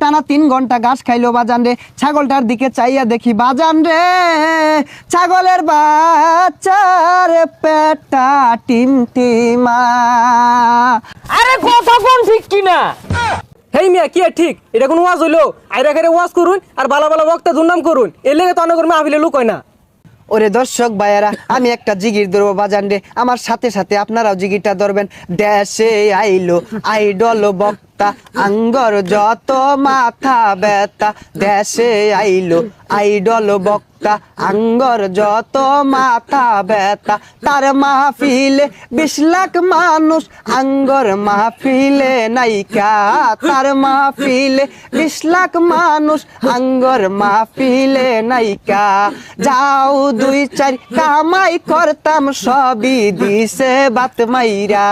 টানা 3 ঘন্টা ঘাস খাইলো বাজান রে। ছাগলটার দিকে চাইয়া দেখি বাজান রে, ছাগলের বাচ্চার পেটটা টিমটিমা। আরে কথা কোন ঠিক কিনা? হেই মিয়া কি ঠিক? এটা কোন ওয়াজ হইলো? আইরা করে ওয়াজ করুন আর বালা বালা বক্তা দুর্নাম করুন, এর লেগে তো অনেক মাহফিলে লোক হয় না। ওরে দর্শক ভাইয়ারা, আমি একটা জিগির ধরবো বাজান রে, আমার সাথে সাথে আপনারাও জিগিরটা ধরবেন। দেশে আইলো আইডল বক্তা, আঙ্গর যত মাথা ব্যথা। দেশে আইলো আইডল বক্তা, আঙ্গর যত মাথা ব্যথা। তার মাহফিলে 20 লাখ মানুষ, আঙ্গর মাহফিলে নাইকা। তার মাহফিলে 20 লাখ মানুষ, আঙ্গর মাহফিলে নাইকা। যাও 2-4 কামাই করতাম, সবই দিছে বাত মাইরা।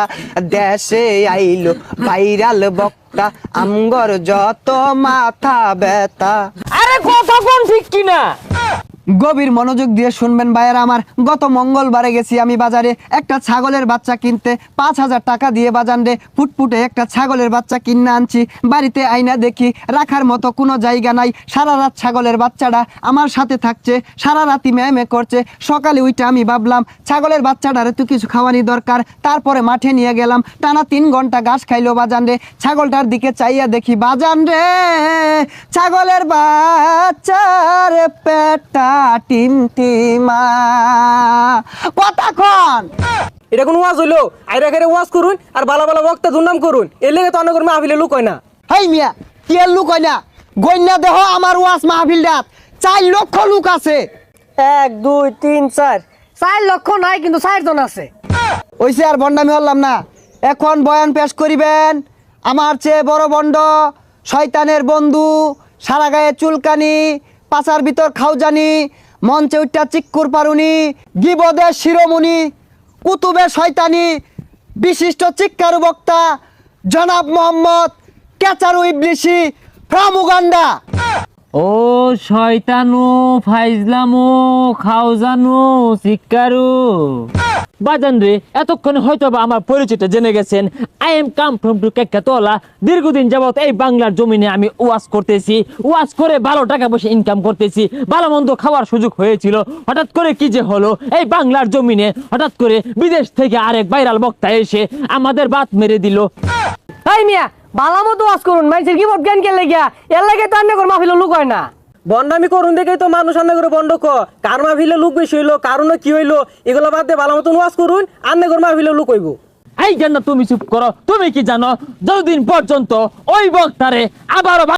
দেশে আইলো ভাইরাল বক্তা, আমগর যত মাথা ব্যথা। আরে কথা কোন ঠিক কিনা? গভীর মনোযোগ দিয়ে শুনবেন ভাইয়েরা আমার। গত মঙ্গলবারে গেছি আমি বাজারে একটা ছাগলের বাচ্চা কিনতে। 5000 টাকা দিয়ে বাজান রে ফুটফুটে একটা ছাগলের বাচ্চা কিনে আনছি। বাড়িতে আইনা দেখি রাখার মতো কোনো জায়গা নাই। সারা রাত ছাগলের বাচ্চাটা আমার সাথে থাকছে, সারা রাতি ম্যামে করছে। সকালে উইটা আমি ভাবলাম ছাগলের বাচ্চাটারে তো কিছু খাওয়ানি দরকার। তারপরে মাঠে নিয়ে গেলাম, টানা 3 ঘন্টা ঘাস খাইলো বাজান রে। ছাগলটার দিকে চাইয়া দেখি বাজান রে, ছাগলের বাচ্চার পেটটা টিমটিমা। কতক্ষণ? এটা কোন ওয়াজ হইলো? আইরা করে ওয়াজ করুন আর বালা বালা বক্তা দুর্নাম করুন, এর লেগে তো অনেক মাহফিলে লোক হয় না। হেই মিয়া, কি এর লোক হয় না? গইনা দেহ আমার ওয়াজ মাহফিলটাত 4 লক্ষ লোক আছে। 1 2 3 4 4 লক্ষ নাই, কিন্তু 4 জন আছে। ওইসে আর বন্ডামি হলাম না। এখন বয়ান পেশ করিবেন আমার চেয়ে বড় বন্ড, শয়তানের বন্ধু, সারা গায়ে চুলকানি, পাছার ভিতর খাউজানি, মঞ্চে উঠটা চিক্কুর পারুনি, গিবদের শিরোমণি, কুতুবে শয়তানি, বিশিষ্ট চিক্কারু বক্তা জনাব মোহাম্মদ কেচারু ইবলিসি ফ্রম উগান্ডা। ও শয়তানু, ফাইজলামু, খাওজানু, শিকারু বাজান রে, এতক্ষণে হয়তো বা আমার পরিচয়টা জেনে গেছেন। I am come from to কেকাতলা। দীর্ঘদিন যাবত এই বাংলার জমিনে আমি ওয়াজ করতেছি, ওয়াজ করে ভালো টাকা পয়সা ইনকাম করতেছি, ভালো মন্দ খাওয়ার সুযোগ হয়েছিল। হঠাৎ করে কি যে হলো, এই বাংলার জমিনে হঠাৎ করে বিদেশ থেকে আরেক ভাইরাল বক্তা এসে আমাদের বাত মেরে দিল। এই মিয়া বালা মতো ওয়াজ করুন, মানুষের কি মত জ্ঞান কে লাগিয়া, এর লাগে তো অনেক মাহফিলে লোক হয় না। বন্ডামি করুন দেখেই তো মানুষ আন্না করে বন্ড কার মাহফিলে লোক বেশি হইলো, কারণ কি হইলো, এগুলো বাদ দিয়ে ভালো মতন ওয়াজ করুন, আন্না করে মাহফিলে লোক হইব। এই জান্নাত, তুমি চুপ করো। তুমি কি জানো, যতদিন পর্যন্ত ওই বক্তারে আবারও